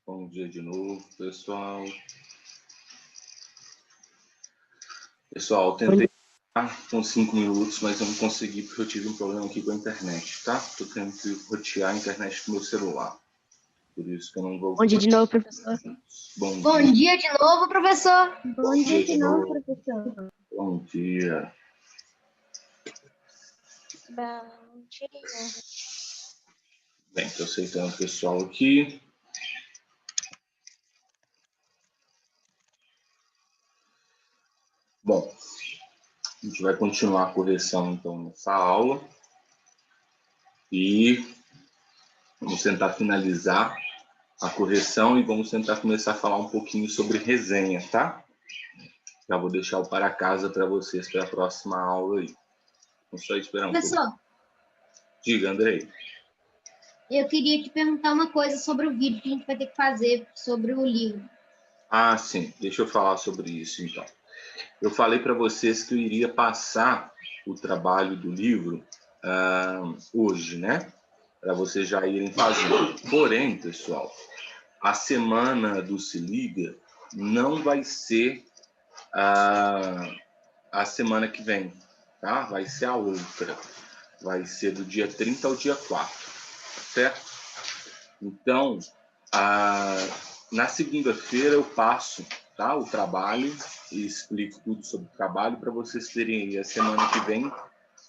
Bom dia de novo, pessoal. Pessoal, tentei com 5 minutos, mas eu não consegui porque eu tive um problema aqui com a internet, tá? Estou tendo que rotear a internet do meu celular. Por isso que eu não vou... Bom dia de novo, professor. Bom dia de novo, professor. Bom dia de novo, professor. Bom dia. Bom dia. Bem, estou aceitando o pessoal aqui. Bom, a gente vai continuar a correção, então, nessa aula. E vamos tentar finalizar a correção e vamos tentar começar a falar um pouquinho sobre resenha, tá? Já vou deixar o para casa para vocês para a próxima aula aí. Vamos só esperar um pouco. Professor, Diga, Andrei. eu queria te perguntar uma coisa sobre o vídeo que a gente vai ter que fazer sobre o livro. Ah, sim. Deixa eu falar sobre isso, então. Eu falei para vocês que eu iria passar o trabalho do livro hoje, né? Para vocês já irem fazendo. Porém, pessoal, a semana do Se Liga não vai ser a semana que vem, tá? Vai ser a outra. Vai ser do dia 30 ao dia 4, certo? Então, na segunda-feira eu passo, tá, o trabalho e explico tudo sobre o trabalho para vocês terem aí a semana que vem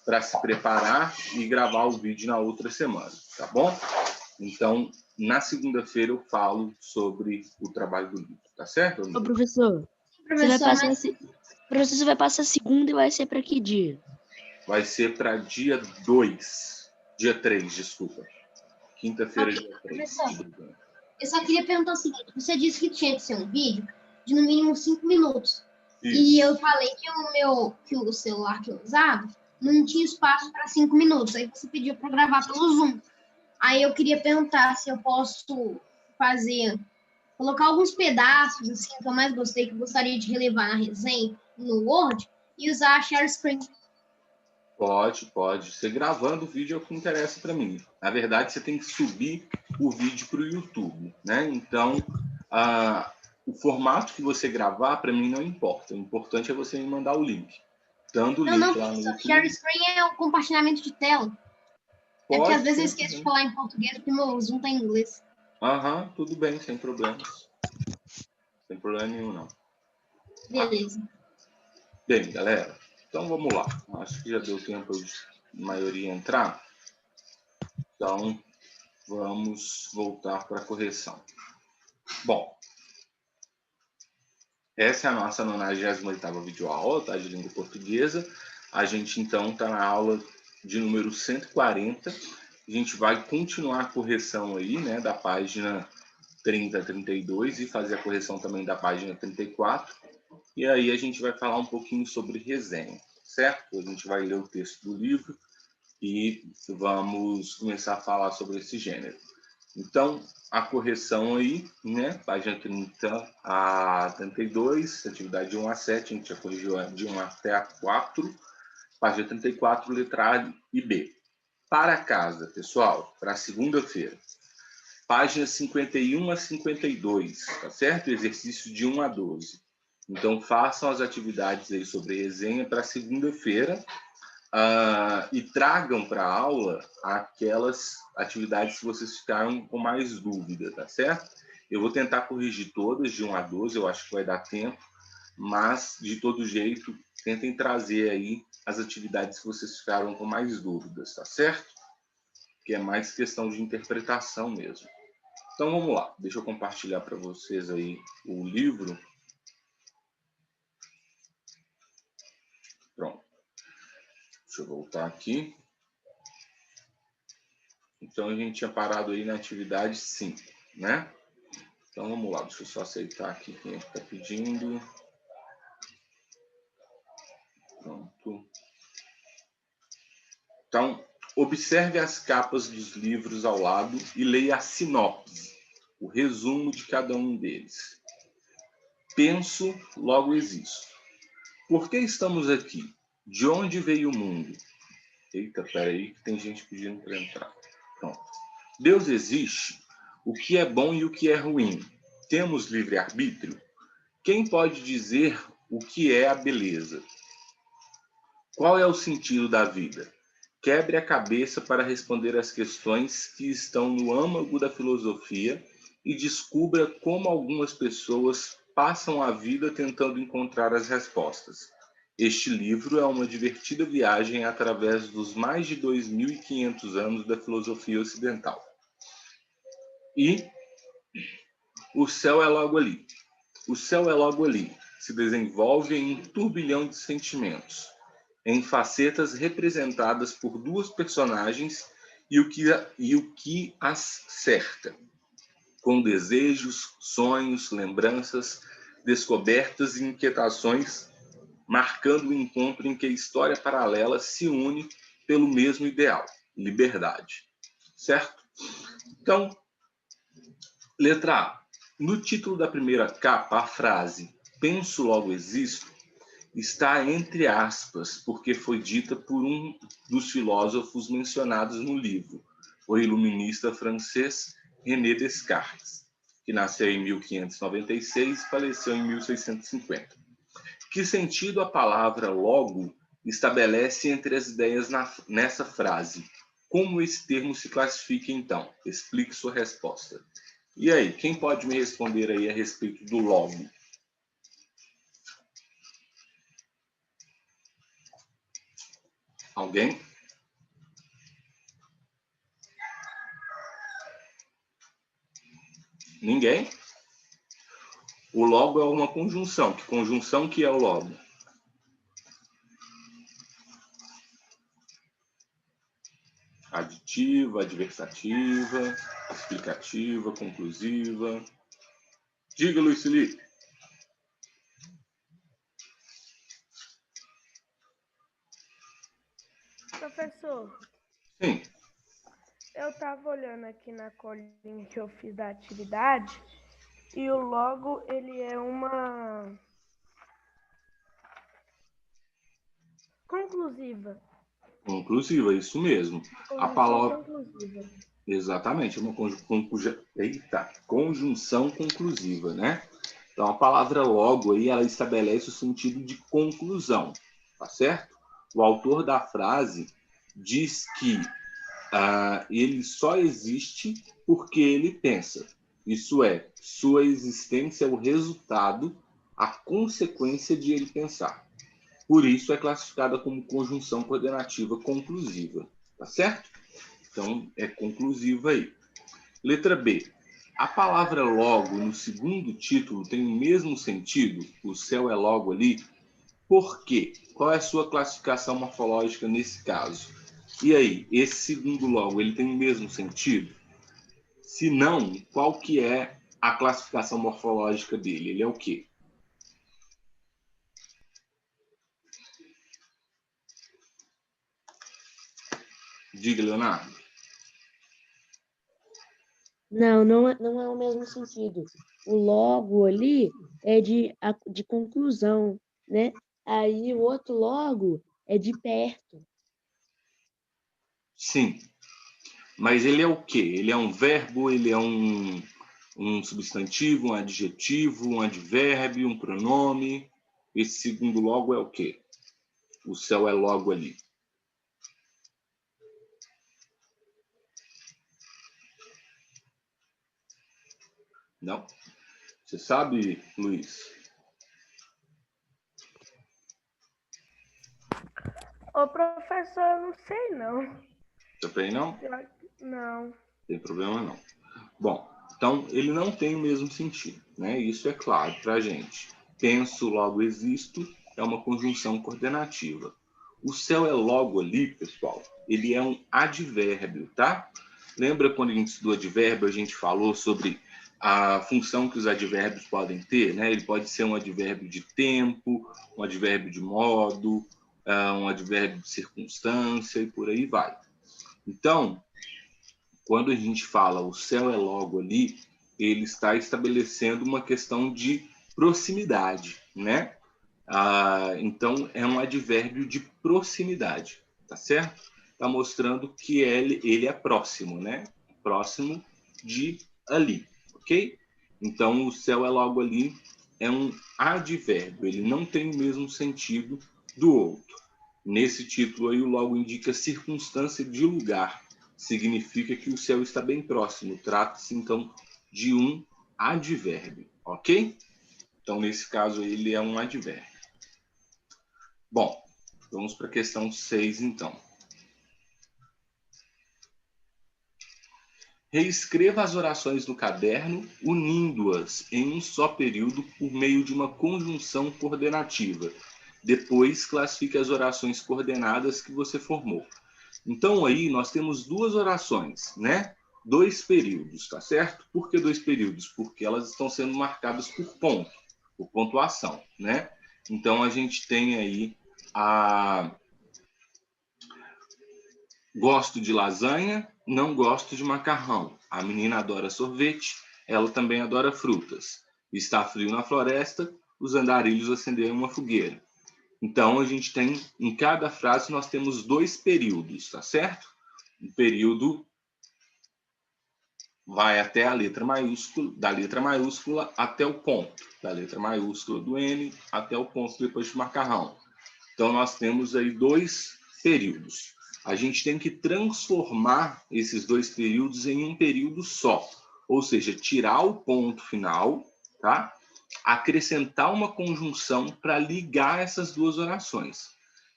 para se preparar e gravar o vídeo na outra semana, tá bom? Então, na segunda-feira eu falo sobre o trabalho do livro, tá certo? Ô, professor, você vai passar segunda e vai ser para que dia? Vai ser para dia 2, dia 3, desculpa. Quinta-feira, dia 3. Professor, eu só queria perguntar o seguinte, você disse que tinha que ser um vídeo de no mínimo 5 minutos. Isso. E eu falei que o celular que eu usava não tinha espaço para 5 minutos. Aí você pediu para gravar pelo Zoom. Aí eu queria perguntar se eu posso colocar alguns pedaços assim, que eu mais gostei, que eu gostaria de relevar na resenha, no Word, e usar a share screen. Pode. Você gravando o vídeo é o que interessa para mim. Na verdade, você tem que subir o vídeo para o YouTube, né? Então, o formato que você gravar, para mim, não importa. O importante é você me mandar o link. Dando o link lá no YouTube. Share screen é o compartilhamento de tela. É porque às vezes eu esqueço de falar em português, porque meu Zoom tá em inglês. Tudo bem, sem problemas. Sem problema nenhum, não. Beleza. Bem, galera, então vamos lá. Acho que já deu tempo de a maioria entrar. Então, vamos voltar para a correção. Bom, essa é a nossa 98ª videoaula, tá, de língua portuguesa. A gente, então, está na aula de número 140. A gente vai continuar a correção aí, né, da página 30 a 32 e fazer a correção também da página 34. E aí a gente vai falar um pouquinho sobre resenha, certo? A gente vai ler o texto do livro e vamos começar a falar sobre esse gênero. Então, a correção aí, né? Página 30 a 32, atividade de 1 a 7, a gente já corrigiu de 1 até a 4. Página 34, letra A e B. Para casa, pessoal, para segunda-feira. Página 51 a 52, tá certo? Exercício de 1 a 12. Então, façam as atividades aí sobre resenha para segunda-feira e tragam para a aula aquelas atividades que vocês ficaram com mais dúvida, tá certo? Eu vou tentar corrigir todas de 1 a 12, eu acho que vai dar tempo, mas, de todo jeito, tentem trazer aí as atividades que vocês ficaram com mais dúvidas, tá certo? Que é mais questão de interpretação mesmo. Então, vamos lá. Deixa eu compartilhar para vocês aí o livro. Pronto. Deixa eu voltar aqui. Então, a gente tinha parado aí na atividade 5, né? Então, vamos lá. Deixa eu só aceitar aqui quem está pedindo. Pronto. Então, observe as capas dos livros ao lado e leia a sinopse, o resumo de cada um deles. Penso, logo existo. Por que estamos aqui? De onde veio o mundo? Eita, peraí, que tem gente pedindo para entrar. Pronto. Deus existe. O que é bom e o que é ruim? Temos livre-arbítrio? Quem pode dizer o que é a beleza? Qual é o sentido da vida? Quebre a cabeça para responder às questões que estão no âmago da filosofia e descubra como algumas pessoas passam a vida tentando encontrar as respostas. Este livro é uma divertida viagem através dos mais de 2.500 anos da filosofia ocidental. E o céu é logo ali. O céu é logo ali. Se desenvolve em um turbilhão de sentimentos, em facetas representadas por duas personagens e o que as cerca, com desejos, sonhos, lembranças, descobertas e inquietações, marcando o encontro em que a história paralela se une pelo mesmo ideal, liberdade. Certo? Então, letra A. No título da primeira capa, a frase "penso, logo existo" está entre aspas, porque foi dita por um dos filósofos mencionados no livro, o iluminista francês René Descartes, que nasceu em 1596 e faleceu em 1650. Que sentido a palavra logo estabelece entre as ideias nessa frase? Como esse termo se classifica, então? Explique sua resposta. E aí, quem pode me responder aí a respeito do logo? Alguém? Ninguém? O logo é uma conjunção. Que conjunção que é o logo? Aditiva, adversativa, explicativa, conclusiva. Diga, Luiz Felipe. Professor, Sim. eu estava olhando aqui na colinha que eu fiz da atividade e o logo, ele é uma conclusiva. Conclusiva, isso mesmo. A Conjunção palavra... conclusiva. Exatamente, é uma conjunção conclusiva, né? Então, a palavra logo aí, ela estabelece o sentido de conclusão, tá certo? O autor da frase diz que ele só existe porque ele pensa. Isso é, sua existência é o resultado, a consequência de ele pensar. Por isso é classificada como conjunção coordenativa conclusiva, tá certo? Então, é conclusiva aí. Letra B. A palavra logo no segundo título tem o mesmo sentido? O céu é logo ali? Por quê? Qual é a sua classificação morfológica nesse caso? E aí, esse segundo logo, ele tem o mesmo sentido? Se não, qual que é a classificação morfológica dele? Ele é o quê? Diga, Leonardo. Não é o mesmo sentido. O logo ali é de conclusão, né? Aí o outro logo é de perto. Sim. Mas ele é o quê? Ele é um verbo, ele é um substantivo, um adjetivo, um advérbio, um pronome. Esse segundo logo é o quê? O céu é logo ali. Não? Você sabe, Luiz? Ô, professor, eu não sei, não. Também não? Não. Tem problema não. Bom, então ele não tem o mesmo sentido, né? Isso é claro para a gente. Penso, logo existo, é uma conjunção coordenativa. O céu é logo ali, pessoal, ele é um advérbio, tá? Lembra quando a gente estudou advérbio, a gente falou sobre a função que os advérbios podem ter, né? Ele pode ser um advérbio de tempo, um advérbio de modo, um advérbio de circunstância e por aí vai. Então, quando a gente fala o céu é logo ali, ele está estabelecendo uma questão de proximidade, né? Então, é um advérbio de proximidade, tá certo? está mostrando que ele é próximo, né? Próximo de ali, ok? Então, o céu é logo ali, é um advérbio, ele não tem o mesmo sentido do outro. Nesse título aí, o logo indica circunstância de lugar, significa que o céu está bem próximo, trata-se então de um advérbio, ok? Então, nesse caso, ele é um advérbio. Bom, vamos para a questão 6, então. Reescreva as orações do caderno, unindo-as em um só período por meio de uma conjunção coordenativa. Depois, classifique as orações coordenadas que você formou. Então, aí, nós temos duas orações, né? 2 períodos, tá certo? Por que 2 períodos? Porque elas estão sendo marcadas por ponto, por pontuação, né? Então, a gente tem aí a gosto de lasanha, não gosto de macarrão. A menina adora sorvete, ela também adora frutas. Está frio na floresta, os andarilhos acenderam uma fogueira. Então, a gente tem, em cada frase, nós temos 2 períodos, tá certo? Um período vai até a letra maiúscula, da letra maiúscula até o ponto, da letra maiúscula do N até o ponto depois do macarrão. Então, nós temos aí 2 períodos. A gente tem que transformar esses 2 períodos em um período só. Ou seja, tirar o ponto final, tá? Acrescentar uma conjunção para ligar essas duas orações.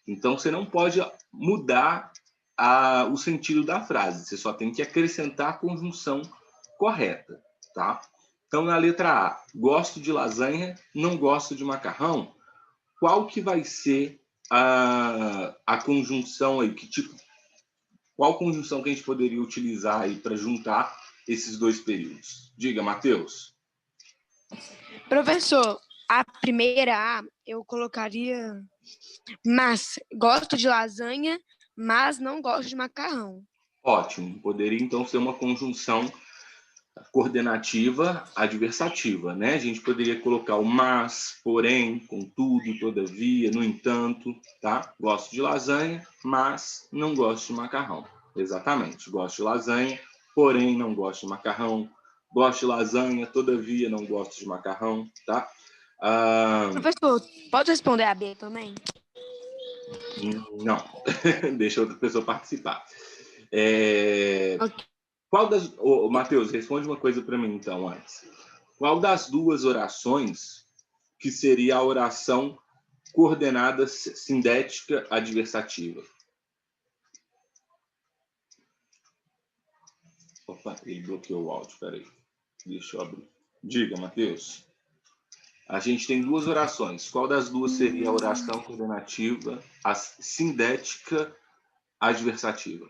Então, você não pode mudar o sentido da frase. Você só tem que acrescentar a conjunção correta, tá? Então, na letra A, gosto de lasanha, não gosto de macarrão. Qual que vai ser a conjunção aí? Qual conjunção que a gente poderia utilizar aí para juntar esses 2 períodos? Diga, Matheus. Professor, a primeira A eu colocaria mas gosto de lasanha, mas não gosto de macarrão. Ótimo. Poderia então ser uma conjunção coordenativa adversativa, né? A gente poderia colocar o mas, porém, contudo, todavia, no entanto, tá? Gosto de lasanha, mas não gosto de macarrão. Exatamente. Gosto de lasanha, porém não gosto de macarrão. Gosto de lasanha, todavia não gosto de macarrão, tá? Professor, pode responder a B também? Não. Deixa outra pessoa participar. Ok. Qual das... Matheus, responde uma coisa para mim, então, antes. Qual das duas orações que seria a oração coordenada sindética adversativa? Opa, ele bloqueou o áudio, peraí. Deixa eu abrir. Diga, Matheus. A gente tem duas orações. Qual das duas seria a oração coordenativa, a sindética adversativa?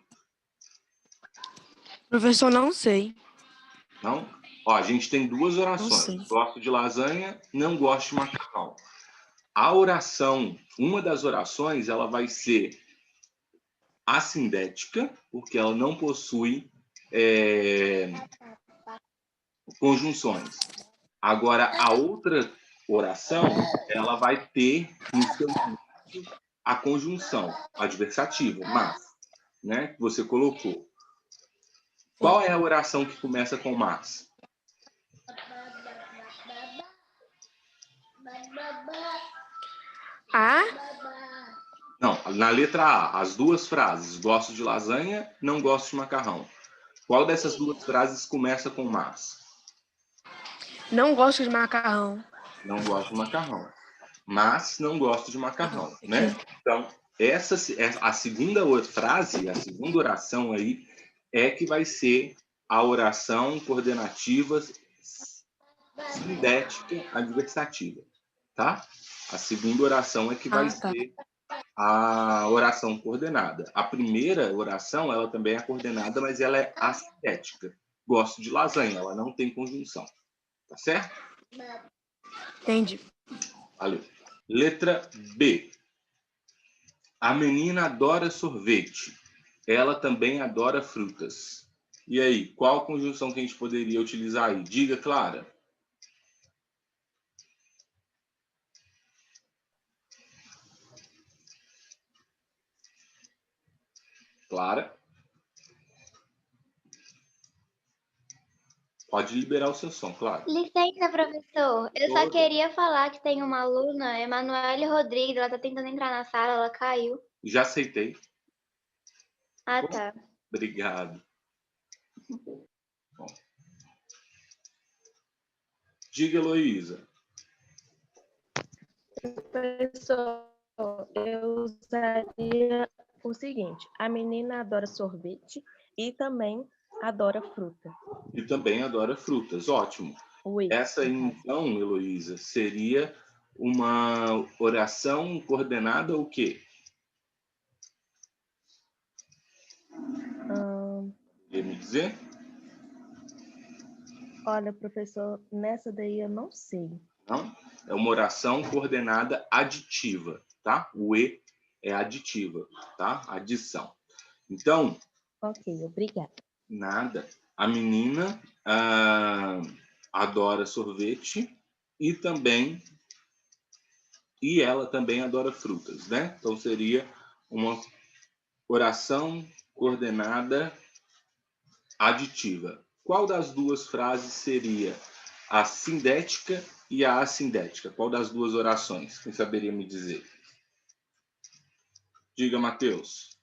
Professor, não sei. Não? Ó, a gente tem duas Não sei. orações. Gosto de lasanha, não gosto de macarrão. A oração, uma das orações, ela vai ser assindética, porque ela não possui conjunções. Agora, a outra oração, ela vai ter no seu início a conjunção adversativa, mas, né, que você colocou. Qual é a oração que começa com mas? A? Não, na letra A, as duas frases, gosto de lasanha, não gosto de macarrão. Qual dessas duas frases começa com mas? Não gosto de macarrão. Não gosto de macarrão. Mas não gosto de macarrão, né? Então, a segunda frase, a segunda oração aí, é que vai ser a oração coordenativa sindética adversativa, tá? A segunda oração é que vai ser a oração coordenada. A primeira oração, ela também é coordenada, mas ela é assindética. Gosto de lasanha, ela não tem conjunção. Tá certo? Entendi. Valeu. Letra B. A menina adora sorvete. Ela também adora frutas. E aí, qual a conjunção que a gente poderia utilizar aí? Diga, Clara. Clara? Pode liberar o seu som, Clara. Licença, professor. Eu só Toda. queria falar que tem uma aluna, Emanuele Rodrigues, ela tá tentando entrar na sala, ela caiu. Já aceitei. Ah, Bom, tá. obrigado. Bom. Diga, Heloísa. Professor, eu usaria o seguinte: a menina adora sorvete e também adora fruta. E também adora frutas. Ótimo. Oi, Essa, então, Heloísa, seria uma oração coordenada o quê? Quer me dizer? Olha, professor, nessa daí eu não sei. Não? É uma oração coordenada aditiva, tá? O E é aditiva, tá? Adição. Então, Ok, obrigada. nada. A menina adora sorvete e ela também adora frutas, né? Então seria uma oração coordenada aditiva. Qual das duas frases seria a sindética e a assindética? Qual das duas orações? Quem saberia me dizer? Diga, Matheus.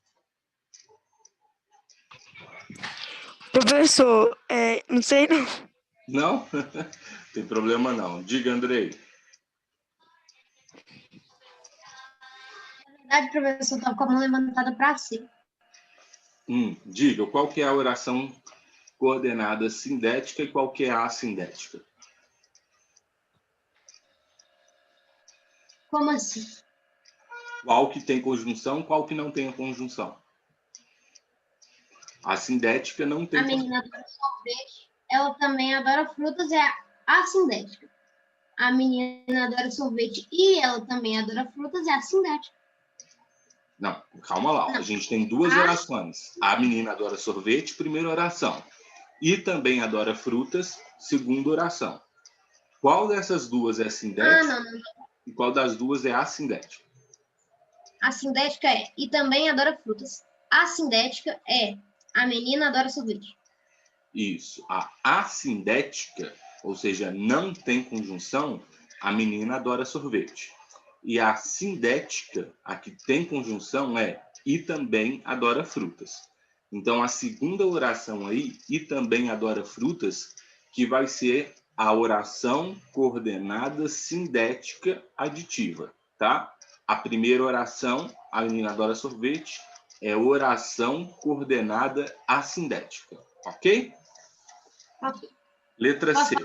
Professor, não sei não. Não? Tem problema não. Diga, Andrei. Na verdade, professor, estava com a mão levantada para cima. Diga, qual que é a oração coordenada sindética e qual que é a assindética? Como assim? Qual que tem conjunção, qual que não tem a conjunção? A sindética não tem A menina adora sorvete, ela também adora frutas, é a assindética. A menina adora sorvete e ela também adora frutas, é a sindética. Não, calma lá. Não. A gente tem duas orações. A menina adora sorvete, primeira oração. E também adora frutas, segunda oração. Qual dessas duas é sindética Não. e qual das duas é assindética? A sindética é e também adora frutas. A sindética é a menina adora sorvete. Isso. A assindética, ou seja, não tem conjunção, a menina adora sorvete. E a sindética, a que tem conjunção, é e também adora frutas. Então, a segunda oração aí, e também adora frutas, que vai ser a oração coordenada sindética aditiva, tá? A primeira oração, a menina adora sorvete, é oração coordenada assindética, ok? Ok. Letra Posso C.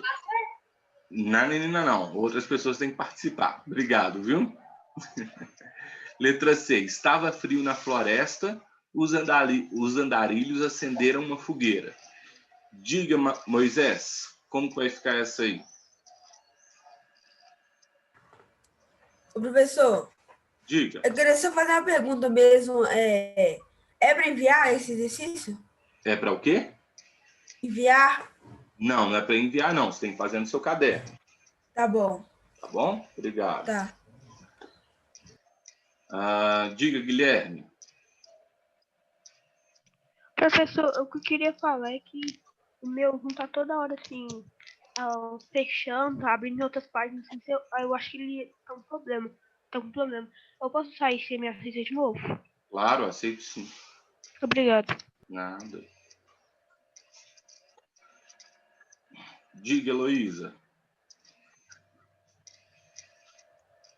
Não, menina, não. Outras pessoas têm que participar. Obrigado, viu? Letra C. Estava frio na floresta, os andarilhos acenderam uma fogueira. Diga, Moisés, como vai ficar essa aí? Ô, professor, Diga. eu queria só fazer uma pergunta mesmo. É para enviar esse exercício? É para o quê? Enviar? Não, não é para enviar, não. Você tem que fazer no seu caderno. Tá bom. Tá bom? Obrigado. Tá. Diga, Guilherme. Professor, o que eu queria falar é que o meu não tá toda hora assim, fechando, abrindo outras páginas. Assim, eu acho que ele tá um problema. Tá com problema. Eu posso sair sem me assistir de novo? Claro, aceito sim. Obrigado. Nada. Diga, Heloísa.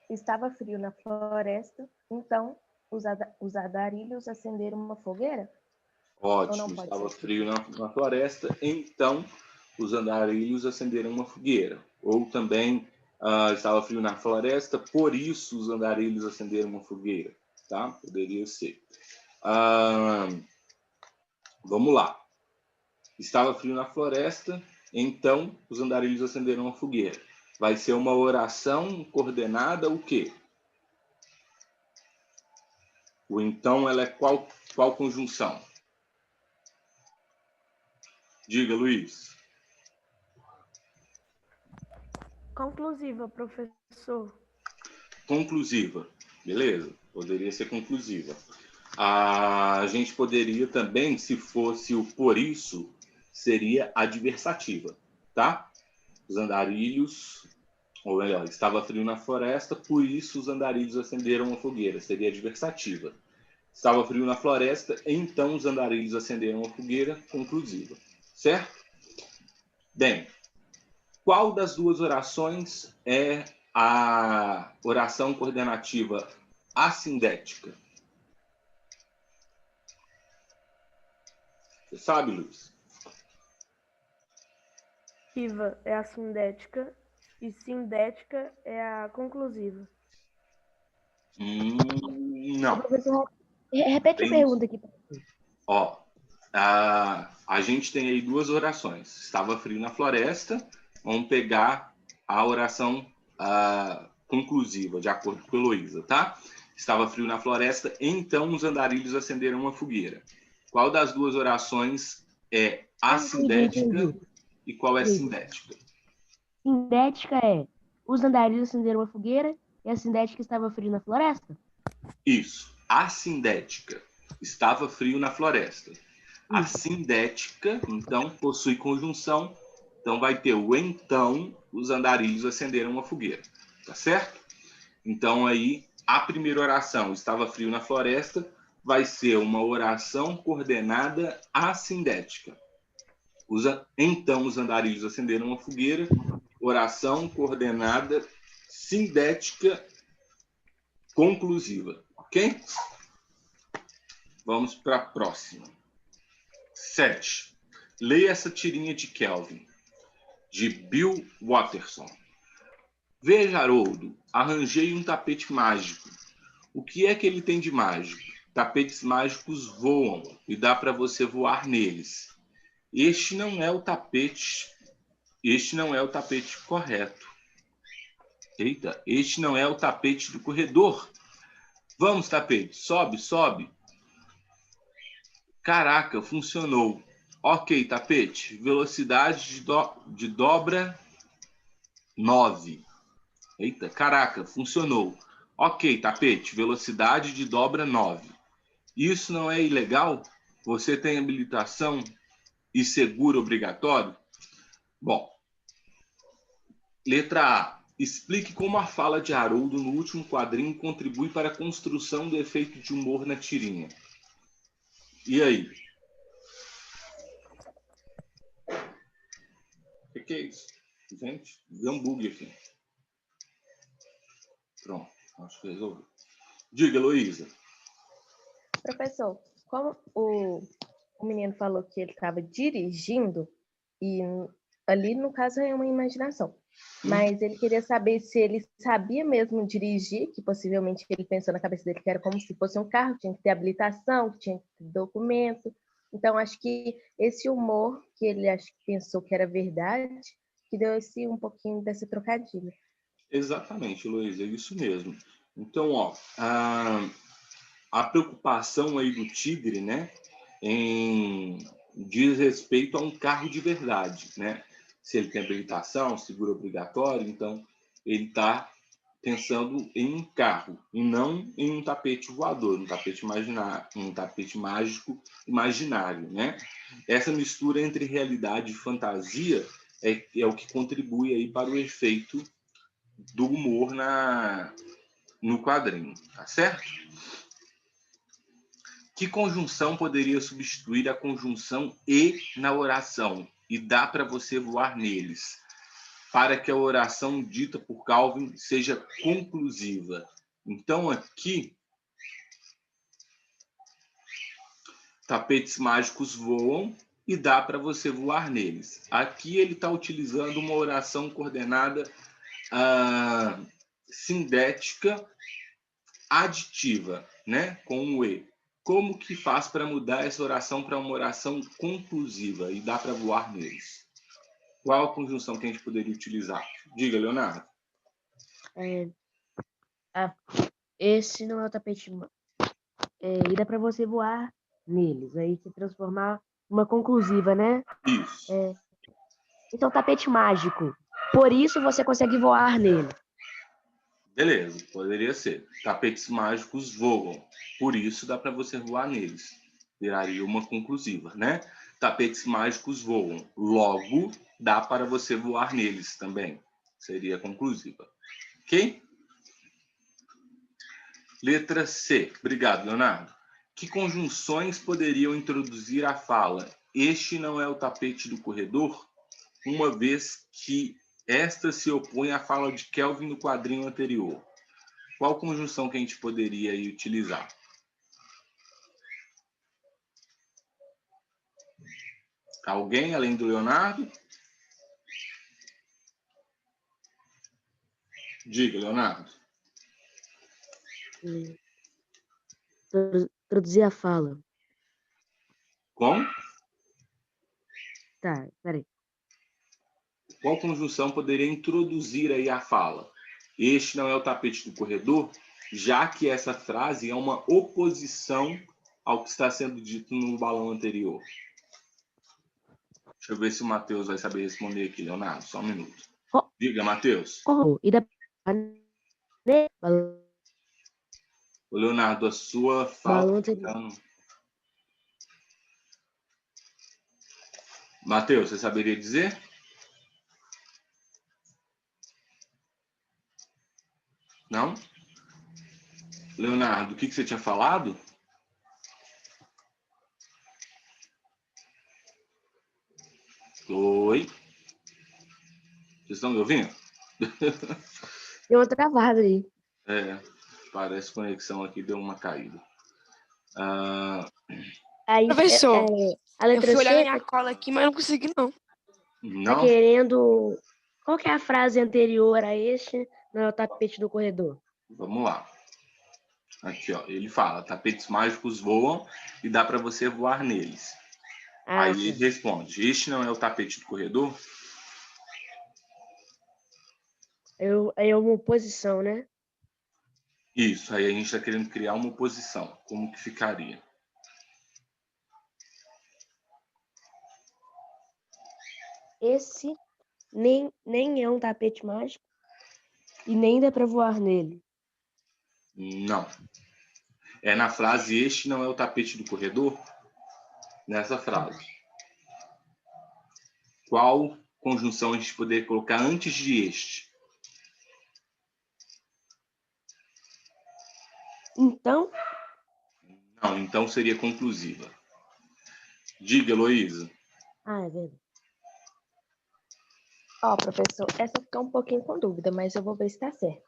Estava frio na floresta, então os andarilhos acenderam uma fogueira? Ótimo, pode estava ser? frio na floresta, então os andarilhos acenderam uma fogueira. Ou também estava frio na floresta, por isso os andarilhos acenderam uma fogueira. Tá? Poderia ser. Vamos lá. Estava frio na floresta, então os andarilhos acenderam uma fogueira. Vai ser uma oração coordenada o quê? O então ela é qual conjunção? Diga, Luiz. Conclusiva, professor. Conclusiva. Beleza, poderia ser conclusiva. A gente poderia também, se fosse o por isso, seria adversativa, tá? Os andarilhos, ou melhor, estava frio na floresta, por isso os andarilhos acenderam uma fogueira, seria adversativa. Estava frio na floresta, então os andarilhos acenderam uma fogueira, conclusiva. Certo? Bem, qual das duas orações é a oração coordenativa assindética? Você sabe, Luiz? Ativa é a sindética e sindética é a conclusiva. Não. Professor, repete a Tem- pergunta aqui. Ó, a gente tem aí duas orações. Estava frio na floresta. Vamos pegar a oração conclusiva, de acordo com a Heloísa, tá? Estava frio na floresta, então os andarilhos acenderam uma fogueira. Qual das duas orações é assindética entendi. e qual é Entendi. sindética? Sindética é os andarilhos acenderam uma fogueira e a sindética estava frio na floresta? Isso. Assindética. Estava frio na floresta. A sindética, então, possui conjunção. Então, vai ter o então, os andarilhos acenderam uma fogueira. Tá certo? Então, aí, a primeira oração, estava frio na floresta, vai ser uma oração coordenada assindética. Então, os andarilhos acenderam uma fogueira. Oração coordenada sindética conclusiva. Ok? Vamos para a próxima. 7. Leia essa tirinha de Kelvin, de Bill Watterson. Veja, Haroldo, arranjei um tapete mágico. O que é que ele tem de mágico? Tapetes mágicos voam e dá para você voar neles. Este não é o tapete correto. Eita, este não é o tapete do corredor. Vamos, tapete, sobe, sobe. Caraca, funcionou. Ok, tapete, velocidade de dobra 9. Eita, caraca, funcionou. Ok, tapete, velocidade de dobra 9. Isso não é ilegal? Você tem habilitação e seguro obrigatório? Bom, letra A. Explique como a fala de Haroldo no último quadrinho contribui para a construção do efeito de humor na tirinha. E aí? O que é isso? Gente, deu um bug aqui. Pronto, acho que resolveu. Diga, Heloísa. Professor, como o menino falou que ele estava dirigindo, e ali no caso é uma imaginação, mas ele queria saber se ele sabia mesmo dirigir, que possivelmente ele pensou na cabeça dele que era como se fosse um carro, tinha que ter habilitação, que tinha que ter documento. Então, acho que esse humor que ele pensou que era verdade, que deu um pouquinho dessa trocadilha. Exatamente, Heloísa, é isso mesmo. Então, ó, a preocupação aí do tigre, né, diz respeito a um carro de verdade, né? Se ele tem habilitação, seguro obrigatório, então ele está pensando em um carro e não em um tapete voador, um tapete mágico imaginário, né? Essa mistura entre realidade e fantasia é o que contribui aí para o efeito do humor no quadrinho, tá certo? Que conjunção poderia substituir a conjunção e na oração e dá para você voar neles, para que a oração dita por Calvin seja conclusiva? Então, aqui, tapetes mágicos voam e dá para você voar neles. Aqui ele está utilizando uma oração coordenada sindética aditiva, né? Com o E. Como que faz para mudar essa oração para uma oração conclusiva e dá para voar neles? Qual a conjunção que a gente poderia utilizar? Diga, Leonardo. Esse não é o tapete. E dá para você voar neles. Aí se transformar uma conclusiva, né? Isso. Então, tapete mágico. Por isso você consegue voar nele. Beleza, poderia ser. Tapetes mágicos voam, por isso dá para você voar neles. Viraria uma conclusiva, né? Tapetes mágicos voam, logo dá para você voar neles também. Seria conclusiva. Ok? Letra C. Obrigado, Leonardo. Que conjunções poderiam introduzir a fala "este não é o tapete do corredor", uma vez que esta se opõe à fala de Kelvin no quadrinho anterior? Qual conjunção que a gente poderia aí utilizar? Alguém além do Leonardo? Diga, Leonardo. Introduzir a fala. Como? Tá, peraí. Qual conjunção poderia introduzir aí a fala? Este não é o tapete do corredor, já que essa frase é uma oposição ao que está sendo dito no balão anterior. Deixa eu ver se o Matheus vai saber responder aqui, Leonardo. Só um minuto. Diga, Matheus. E da... Ô, Leonardo, a sua fala está ficando... Matheus, você saberia dizer? Não? Leonardo, o que você tinha falado? Oi? Vocês estão me ouvindo? Deu uma travada aí. Parece que a conexão aqui deu uma caída. Aí, Professor, a letra eu fui olhar C na minha cola aqui, mas não consegui, não. Não? tá querendo... Qual que é a frase anterior a este não é o tapete do corredor? Vamos lá. Aqui, ó. Ele fala, tapetes mágicos voam e dá para você voar neles. Aí ele responde, este não é o tapete do corredor? É uma oposição, né? Isso, aí a gente está querendo criar uma oposição. Como que ficaria? Esse nem é um tapete mágico e nem dá para voar nele. Não. É na frase, este não é o tapete do corredor? Nessa frase. Qual conjunção a gente poderia colocar antes de este? Então? Não, então seria conclusiva. Diga, Heloísa. É verdade. Professor, essa fica um pouquinho com dúvida, mas eu vou ver se está certo.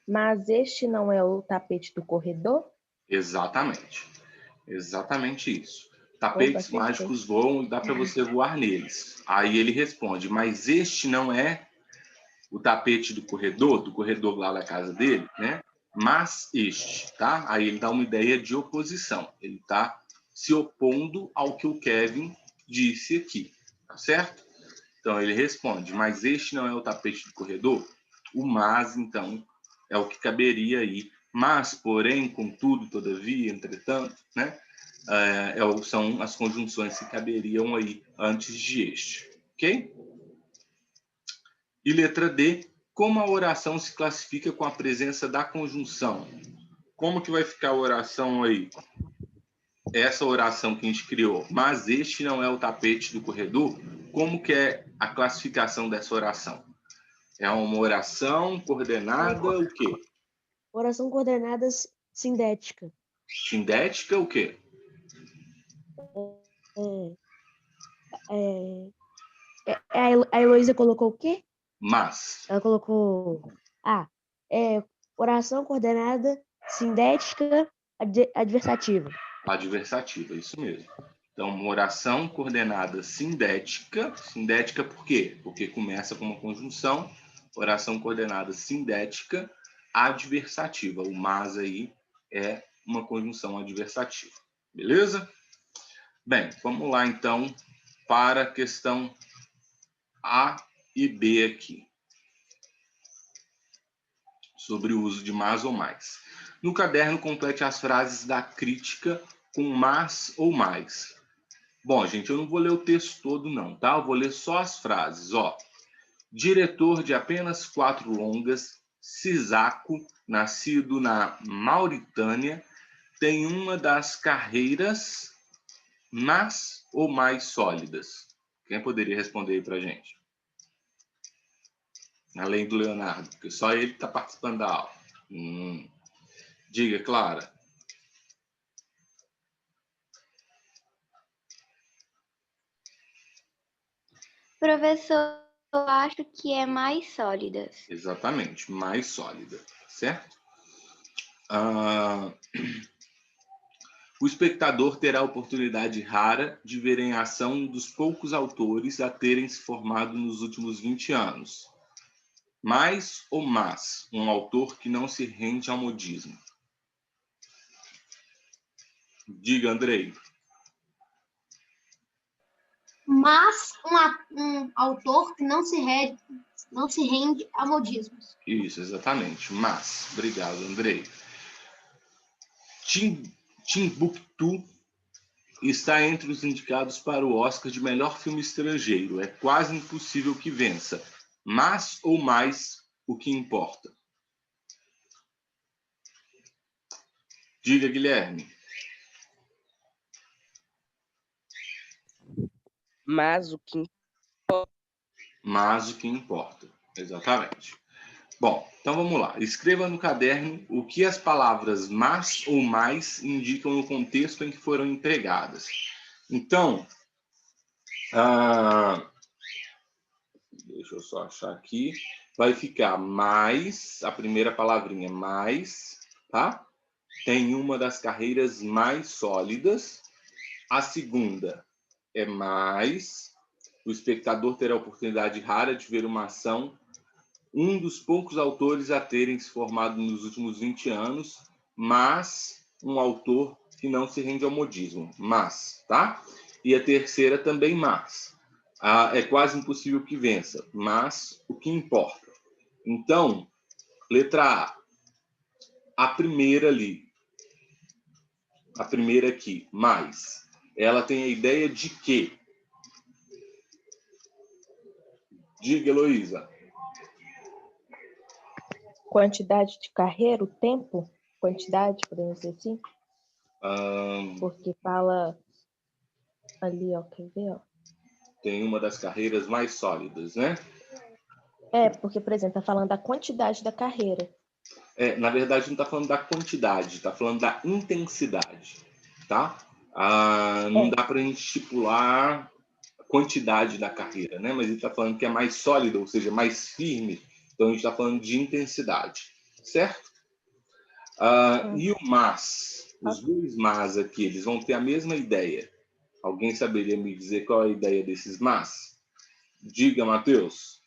Mas este não é o tapete do corredor? Exatamente. Exatamente isso. Tapetes mágicos voam e dá para você voar neles. Aí ele responde, mas este não é o tapete do corredor lá da casa dele, né? Mas este, tá? Aí ele dá uma ideia de oposição. Ele está se opondo ao que o Kevin disse aqui, tá certo? Então ele responde, mas este não é o tapete do corredor? O mas, então, é o que caberia aí. Mas, porém, contudo, todavia, entretanto, né? São as conjunções que caberiam aí antes de este, ok? E letra D, como a oração se classifica com a presença da conjunção? Como que vai ficar a oração aí? Essa oração que a gente criou, mas este não é o tapete do corredor, como que é a classificação dessa oração? É uma oração coordenada o quê? Oração coordenada sindética. Sindética o quê? A Heloísa colocou o quê? Mas. Ela colocou... oração coordenada sindética adversativa. Adversativa, isso mesmo. Então, uma oração coordenada sindética. Sindética por quê? Porque começa com uma conjunção. Oração coordenada sindética adversativa. O mas aí é uma conjunção adversativa. Beleza? Bem, vamos lá então para a questão A e B aqui. Sobre o uso de mas ou mais. No caderno, complete as frases da crítica com mas ou mais. Bom, gente, eu não vou ler o texto todo não, tá? Eu vou ler só as frases, ó. Diretor de apenas 4 longas, Sissako, nascido na Mauritânia, tem uma das carreiras mais ou mais sólidas? Quem poderia responder aí para a gente? Além do Leonardo, porque só ele está participando da aula. Diga, Clara. Professor, eu acho que é mais sólidas. Exatamente, mais sólida, certo? O espectador terá a oportunidade rara de ver em ação um dos poucos autores a terem se formado nos últimos 20 anos. Mais ou mais um autor que não se rende ao modismo? Diga, Andrei. Mas um autor que não se rende a modismos. Isso, exatamente. Mas. Obrigado, Andrei. Timbuktu está entre os indicados para o Oscar de melhor filme estrangeiro. É quase impossível que vença. Mas ou mais o que importa? Diga, Guilherme. Mas o que Mas o que importa. Exatamente. Bom, então vamos lá. Escreva no caderno o que as palavras mas ou mais indicam no contexto em que foram empregadas. Então, deixa eu só achar aqui. Vai ficar mais, a primeira palavrinha mais, tá? Tem uma das carreiras mais sólidas. A segunda é mais. O espectador terá a oportunidade rara de ver uma ação. Um dos poucos autores a terem se formado nos últimos 20 anos, mas um autor que não se rende ao modismo. Mas, tá? E a terceira também mas. É quase impossível que vença, mas o que importa? Então, letra A. A primeira ali. A primeira aqui, mais. Ela tem a ideia de quê? Diga, Heloísa. Quantidade de carreira, o tempo? Quantidade, podemos dizer assim? Porque fala ali, ó, quer ver, ó? Tem uma das carreiras mais sólidas, né? Porque, por exemplo, tá falando da quantidade da carreira. Na verdade, não está falando da quantidade, está falando da intensidade, tá? Não dá para a gente estipular a quantidade da carreira, né? Mas ele está falando que é mais sólida, ou seja, mais firme. Então, a gente está falando de intensidade, certo? E o mas, os dois mas aqui, eles vão ter a mesma ideia. Alguém saberia me dizer qual é a ideia desses mas? Diga, Matheus.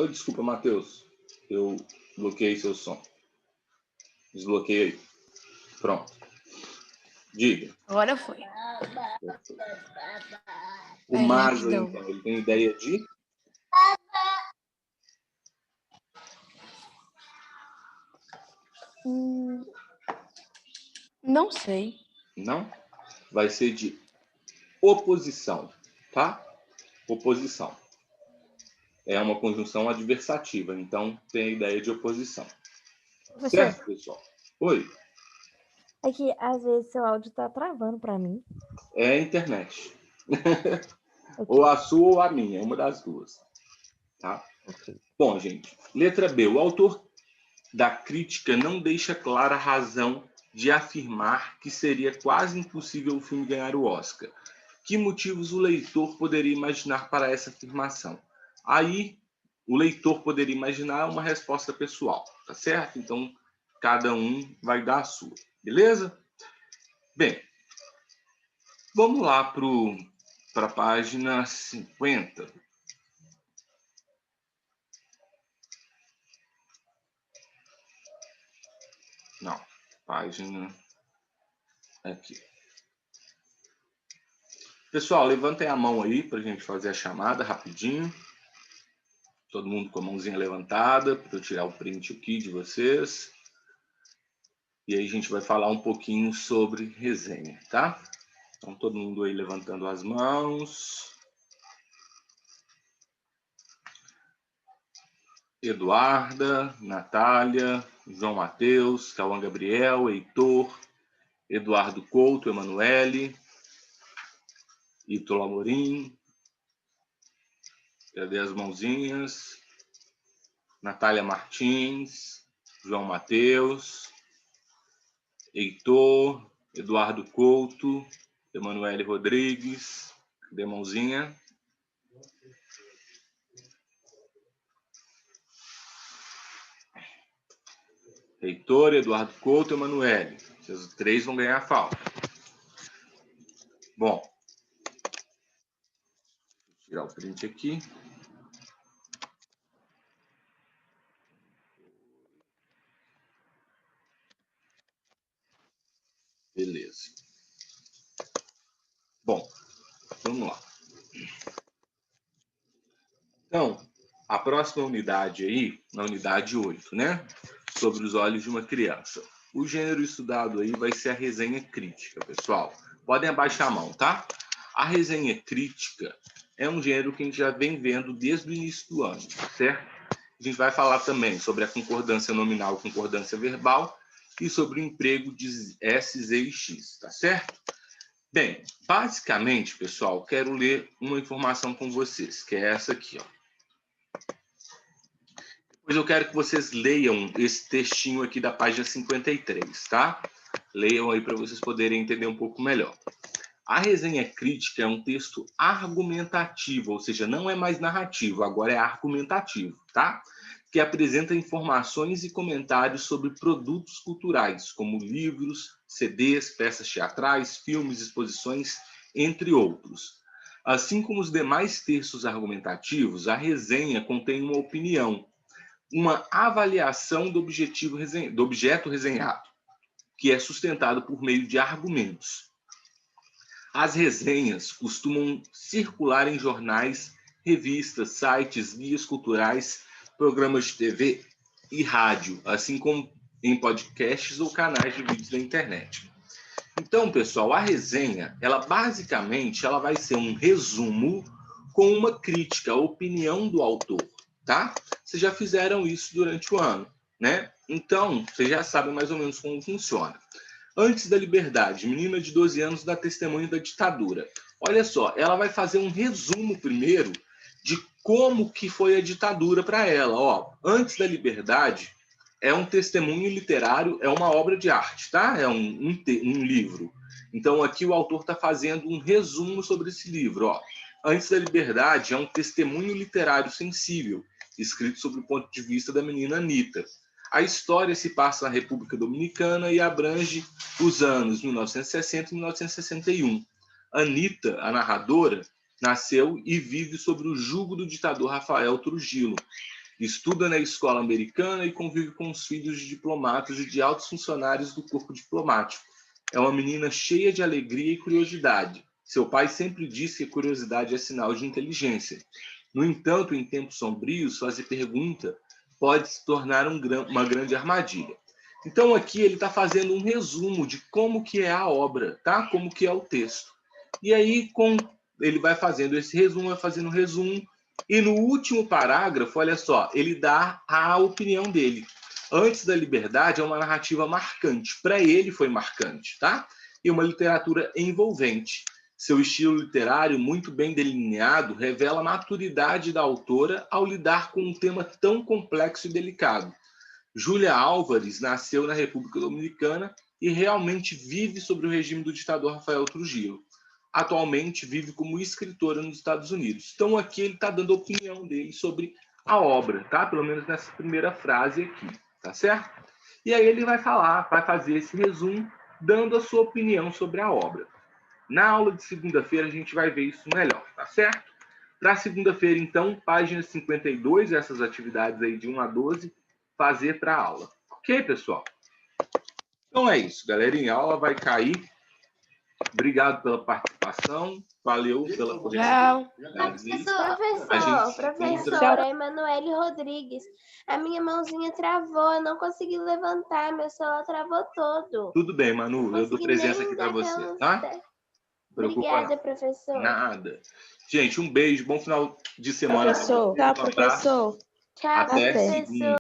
Desculpa, Matheus. Eu bloqueei seu som. Desbloqueei. Pronto. Diga. Agora foi. O mas, então, ele tem ideia de? Não sei. Não? Vai ser de oposição, tá? Oposição. É uma conjunção adversativa, então tem a ideia de oposição. Professor, Certo, pessoal? Oi. é que às vezes seu áudio tá travando para mim. É a internet. Ou a sua ou a minha, uma das duas. Tá? Bom, gente, letra B. O autor da crítica não deixa clara a razão de afirmar que seria quase impossível o filme ganhar o Oscar. Que motivos o leitor poderia imaginar para essa afirmação? Aí, o leitor poderia imaginar uma resposta pessoal, tá certo? Então, cada um vai dar a sua, beleza? Bem, vamos lá para a página 50. Não, página aqui. Pessoal, levantem a mão aí para a gente fazer a chamada rapidinho. Todo mundo com a mãozinha levantada para eu tirar o print aqui de vocês. E aí a gente vai falar um pouquinho sobre resenha, tá? Então, todo mundo aí levantando as mãos. Eduarda, Natália, João Matheus, Cauã Gabriel, Heitor, Eduardo Couto, Emanuele, Ítalo Amorim. Cadê as mãozinhas? Natália Martins, João Matheus, Heitor, Eduardo Couto, Emanuele Rodrigues. Cadê a mãozinha? Heitor, Eduardo Couto e Emanuele. Esses 3 vão ganhar a falta. Bom, vou tirar o print aqui. Beleza. Bom, vamos lá. Então, a próxima unidade aí, na unidade 8, né? Sobre os olhos de uma criança. O gênero estudado aí vai ser a resenha crítica, pessoal. Podem abaixar a mão, tá? A resenha crítica é um gênero que a gente já vem vendo desde o início do ano, certo? A gente vai falar também sobre a concordância nominal e concordância verbal e sobre o emprego de S, Z e X, tá certo? Bem, basicamente, pessoal, quero ler uma informação com vocês, que é essa aqui, ó. Depois eu quero que vocês leiam esse textinho aqui da página 53, tá? Leiam aí para vocês poderem entender um pouco melhor. A resenha crítica é um texto argumentativo, ou seja, não é mais narrativo, agora é argumentativo, tá? Que apresenta informações e comentários sobre produtos culturais, como livros, CDs, peças teatrais, filmes, exposições, entre outros. Assim como os demais textos argumentativos, a resenha contém uma opinião, uma avaliação do objeto resenhado, que é sustentado por meio de argumentos. As resenhas costumam circular em jornais, revistas, sites, guias culturais, programas de TV e rádio, assim como em podcasts ou canais de vídeos da internet. Então, pessoal, a resenha, ela basicamente vai ser um resumo com uma crítica, a opinião do autor, tá? Vocês já fizeram isso durante o ano, né? Então, vocês já sabem mais ou menos como funciona. Antes da liberdade, menina de 12 anos dá testemunho da ditadura. Olha só, ela vai fazer um resumo primeiro de como que foi a ditadura para ela. Ó, Antes da liberdade é um testemunho literário, é uma obra de arte, tá? É um livro. Então aqui o autor está fazendo um resumo sobre esse livro. Ó. Antes da liberdade é um testemunho literário sensível, escrito sob o ponto de vista da menina Anitta. A história se passa na República Dominicana e abrange os anos 1960 e 1961. Anitta, a narradora, nasceu e vive sob o jugo do ditador Rafael Trujillo. Estuda na escola americana e convive com os filhos de diplomatas e de altos funcionários do corpo diplomático. É uma menina cheia de alegria e curiosidade. Seu pai sempre disse que curiosidade é sinal de inteligência. No entanto, em tempos sombrios, fazer pergunta pode se tornar uma grande armadilha. Então aqui ele está fazendo um resumo de como que é a obra, tá? Como que é o texto. E aí ele vai fazendo esse resumo, vai fazendo um resumo, e no último parágrafo, olha só, ele dá a opinião dele. Antes da liberdade é uma narrativa marcante. Para ele foi marcante, tá? E uma literatura envolvente. Seu estilo literário, muito bem delineado, revela a maturidade da autora ao lidar com um tema tão complexo e delicado. Júlia Álvares nasceu na República Dominicana e realmente vive sob o regime do ditador Rafael Trujillo. Atualmente vive como escritora nos Estados Unidos. Então aqui ele está dando a opinião dele sobre a obra, tá? Pelo menos nessa primeira frase aqui, tá certo? E aí ele vai fazer esse resumo, dando a sua opinião sobre a obra. Na aula de segunda-feira a gente vai ver isso melhor, tá certo? Para segunda-feira, então, página 52, essas atividades aí de 1 a 12, fazer para a aula. Ok, pessoal? Então é isso, galerinha. A aula vai cair. Obrigado pela participação. Valeu pela correção. Professora Emanuele Rodrigues. A minha mãozinha travou, eu não consegui levantar, meu celular travou todo. Tudo bem, Manu. Eu dou presença aqui para você, tá? Obrigada, professor. Nada. Gente, um beijo. Bom final de semana. Professor, Tchau, Até Até. segunda.